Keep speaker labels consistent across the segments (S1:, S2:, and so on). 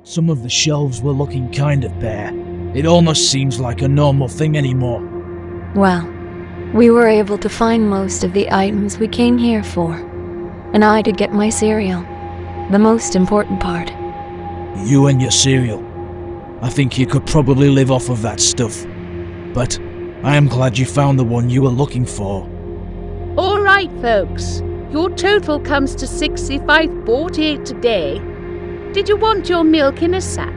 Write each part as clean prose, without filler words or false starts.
S1: Some of the shelves were looking kind of bare. It almost seems like a normal thing anymore.
S2: Well, we were able to find most of the items we came here for. And I did get my cereal. The most important part.
S1: You and your cereal. I think you could probably live off of that stuff. But I am glad you found the one you were looking for.
S3: All right, folks. Your total comes to $65.48 today. Did you want your milk in a sack?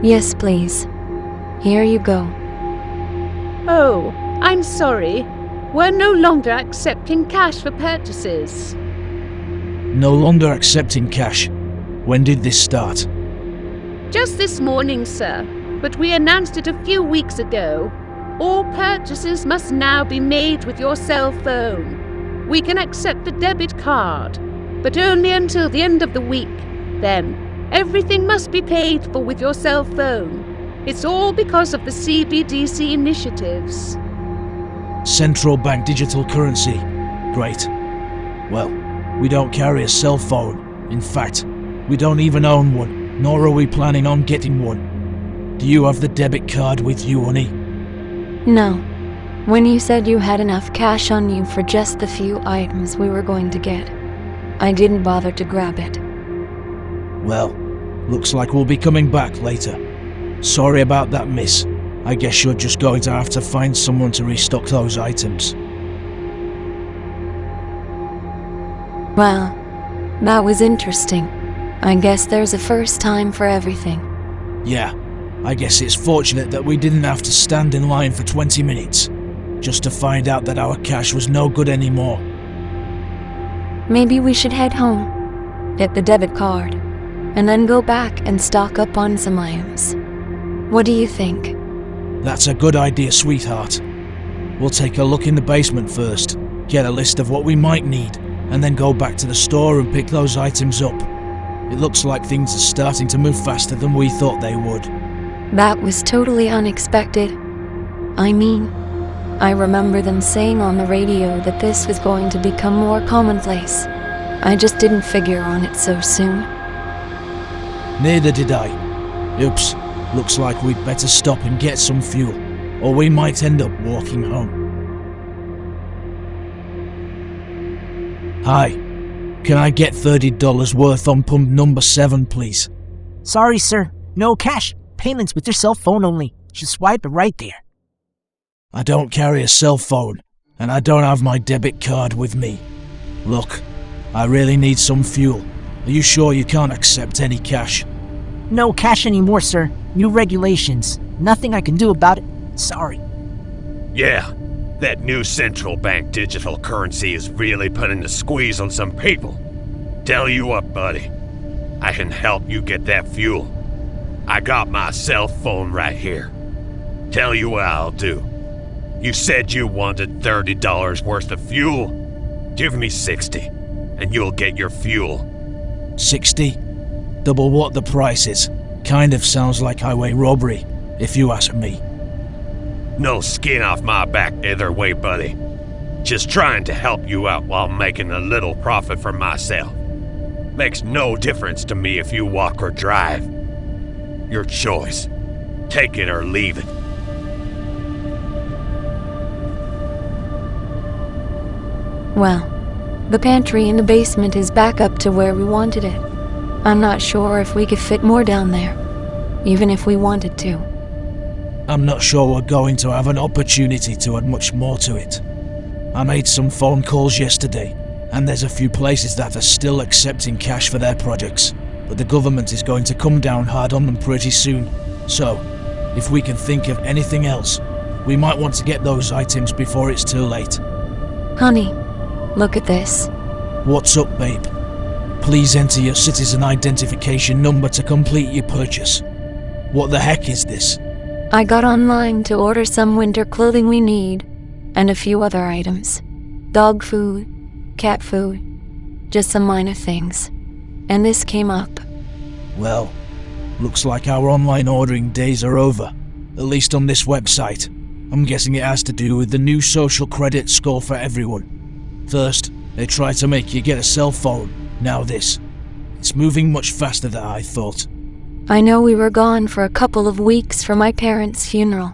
S2: Yes, please. Here you go.
S3: Oh, I'm sorry. We're no longer accepting cash for purchases.
S1: No longer accepting cash. When did this start?
S3: Just this morning, sir. But we announced it a few weeks ago. All purchases must now be made with your cell phone. We can accept a debit card, but only until the end of the week. Then, everything must be paid for with your cell phone. It's all because of the CBDC initiatives.
S1: Central bank digital currency. Great. Well, we don't carry a cell phone. In fact, we don't even own one, nor are we planning on getting one. Do you have the debit card with you, honey?
S2: No. When you said you had enough cash on you for just the few items we were going to get, I didn't bother to grab it.
S1: Well, looks like we'll be coming back later. Sorry about that, miss. I guess you're just going to have to find someone to restock those items.
S2: Well, that was interesting. I guess there's a first time for everything.
S1: Yeah, I guess it's fortunate that we didn't have to stand in line for 20 minutes, just to find out that our cash was no good anymore.
S2: Maybe we should head home, get the debit card, and then go back and stock up on some items. What do you think?
S1: That's a good idea, sweetheart. We'll take a look in the basement first, get a list of what we might need, and then go back to the store and pick those items up. It looks like things are starting to move faster than we thought they would.
S2: That was totally unexpected. I mean, I remember them saying on the radio that this was going to become more commonplace. I just didn't figure on it so soon.
S1: Neither did I. Oops, looks like we'd better stop and get some fuel, or we might end up walking home. Hi, can I get $30 worth on pump number 7, please?
S4: Sorry, sir. No cash. Payments with your cell phone only. Just swipe it right there.
S1: I don't carry a cell phone, and I don't have my debit card with me. Look, I really need some fuel. Are you sure you can't accept any cash?
S4: No cash anymore, sir. New regulations. Nothing I can do about it. Sorry.
S5: Yeah, that new central bank digital currency is really putting the squeeze on some people. Tell you what, buddy. I can help you get that fuel. I got my cell phone right here. Tell you what I'll do. You said you wanted $30 worth of fuel. Give me 60, and you'll get your fuel.
S1: 60? Double what the price is. Kind of sounds like highway robbery, if you ask me.
S5: No skin off my back either way, buddy. Just trying to help you out while making a little profit for myself. Makes no difference to me if you walk or drive. Your choice. Take it or leave it.
S2: Well, the pantry in the basement is back up to where we wanted it. I'm not sure if we could fit more down there, even if we wanted to.
S1: I'm not sure we're going to have an opportunity to add much more to it. I made some phone calls yesterday, and there's a few places that are still accepting cash for their projects, but the government is going to come down hard on them pretty soon. So, if we can think of anything else, we might want to get those items before it's too late.
S2: Honey, look at this.
S1: What's up, babe? Please enter your citizen identification number to complete your purchase. What the heck is this?
S2: I got online to order some winter clothing we need, and a few other items. Dog food, cat food, just some minor things. And this came up.
S1: Well, looks like our online ordering days are over, at least on this website. I'm guessing it has to do with the new social credit score for everyone. First, they try to make you get a cell phone, now this. It's moving much faster than I thought.
S2: I know we were gone for a couple of weeks for my parents' funeral,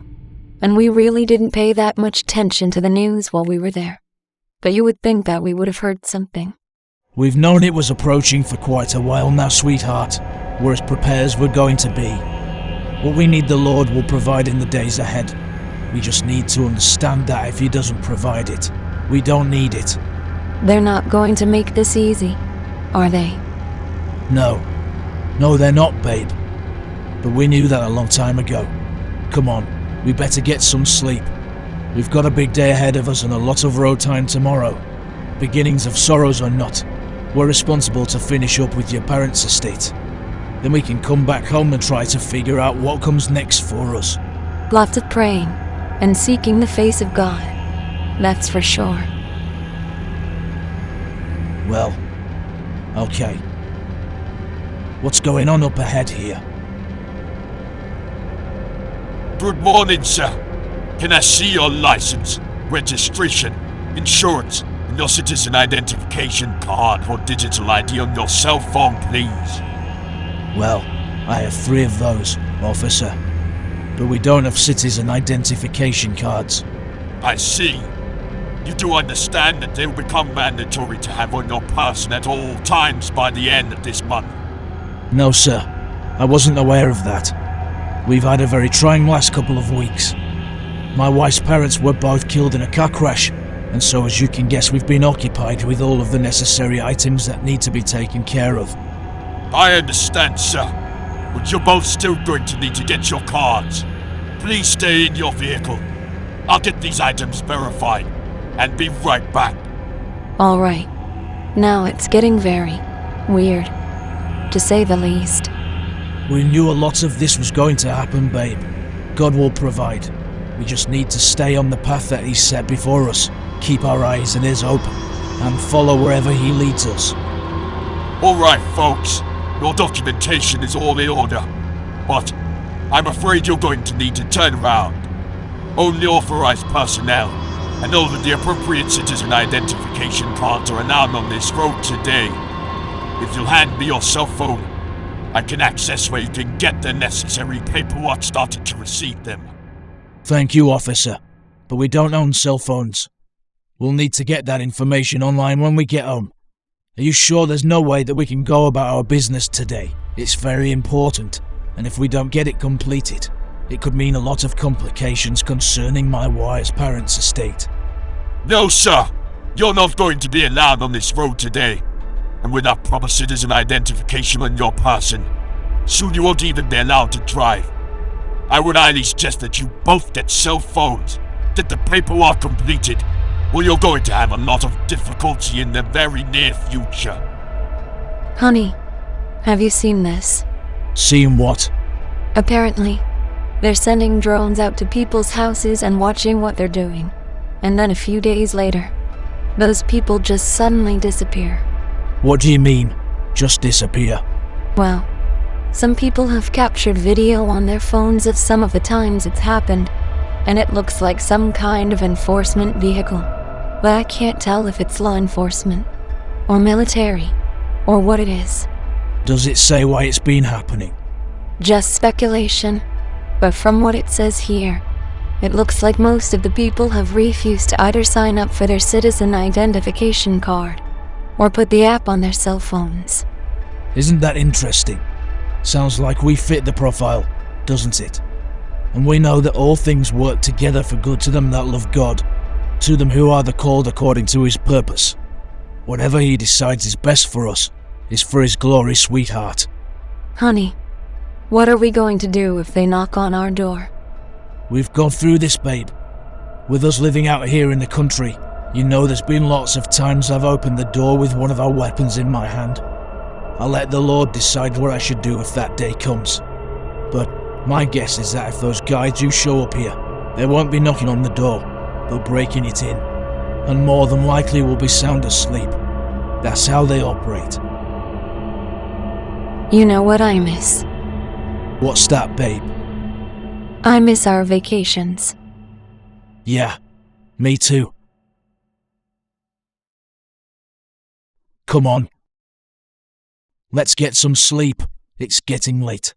S2: and we really didn't pay that much attention to the news while we were there. But you would think that we would have heard something.
S1: We've known it was approaching for quite a while now, sweetheart. We're as prepared as we're going to be. What we need the Lord will provide in the days ahead. We just need to understand that if He doesn't provide it, we don't need it.
S2: They're not going to make this easy, are they?
S1: No. No, they're not, babe. But we knew that a long time ago. Come on, we better get some sleep. We've got a big day ahead of us and a lot of road time tomorrow. Beginnings of sorrows or not, we're responsible to finish up with your parents' estate. Then we can come back home and try to figure out what comes next for us.
S2: Lots of praying and seeking the face of God. That's for sure.
S1: Well, okay. What's going on up ahead here?
S6: Good morning, sir. Can I see your license, registration, insurance, and your citizen identification card or digital ID on your cell phone, please?
S1: Well, I have 3 of those, officer. But we don't have citizen identification cards.
S6: I see. You do understand that they will become mandatory to have on your person at all times by the end of this month?
S1: No, sir. I wasn't aware of that. We've had a very trying last couple of weeks. My wife's parents were both killed in a car crash, and so as you can guess, we've been occupied with all of the necessary items that need to be taken care of.
S6: I understand, sir, but you're both still going to need to get your cards. Please stay in your vehicle. I'll get these items verified and be right back.
S2: All right. Now it's getting very weird, to say the least.
S1: We knew a lot of this was going to happen, babe. God will provide. We just need to stay on the path that He's set before us, keep our eyes and ears open, and follow wherever He leads us.
S6: All right, folks. Your documentation is all in order, but I'm afraid you're going to need to turn around. Only authorized personnel and all of the appropriate citizen identification cards are allowed on this road today. If you'll hand me your cell phone, I can access where you can get the necessary paperwork started to receive them.
S1: Thank you, officer, but we don't own cell phones. We'll need to get that information online when we get home. Are you sure there's no way that we can go about our business today? It's very important, and if we don't get it completed, it could mean a lot of complications concerning my wife's parents' estate.
S6: No, sir. You're not going to be allowed on this road today. And without proper citizen identification on your person, soon you won't even be allowed to drive. I would highly suggest that you both get cell phones, get the paperwork completed, or you're going to have a lot of difficulty in the very near future.
S2: Honey, have you seen this?
S1: Seen what?
S2: Apparently, they're sending drones out to people's houses and watching what they're doing. And then a few days later, those people just suddenly disappear.
S1: What do you mean, just disappear?
S2: Well, some people have captured video on their phones of some of the times it's happened, and it looks like some kind of enforcement vehicle. But I can't tell if it's law enforcement, or military, or what it is.
S1: Does it say why it's been happening?
S2: Just speculation, but from what it says here, it looks like most of the people have refused to either sign up for their citizen identification card, or put the app on their cell phones.
S1: Isn't that interesting? Sounds like we fit the profile, doesn't it? And we know that all things work together for good to them that love God, to them who are the called according to His purpose. Whatever He decides is best for us is for His glory, sweetheart.
S2: Honey, what are we going to do if they knock on our door?
S1: We've gone through this, babe. With us living out here in the country, you know there's been lots of times I've opened the door with one of our weapons in my hand. I'll let the Lord decide what I should do if that day comes. But my guess is that if those guys do show up here, they won't be knocking on the door, but breaking it in. And more than likely will be sound asleep. That's how they operate.
S2: You know what I miss?
S1: What's that, babe?
S2: I miss our vacations.
S1: Yeah, me too. Come on. Let's get some sleep. It's getting late.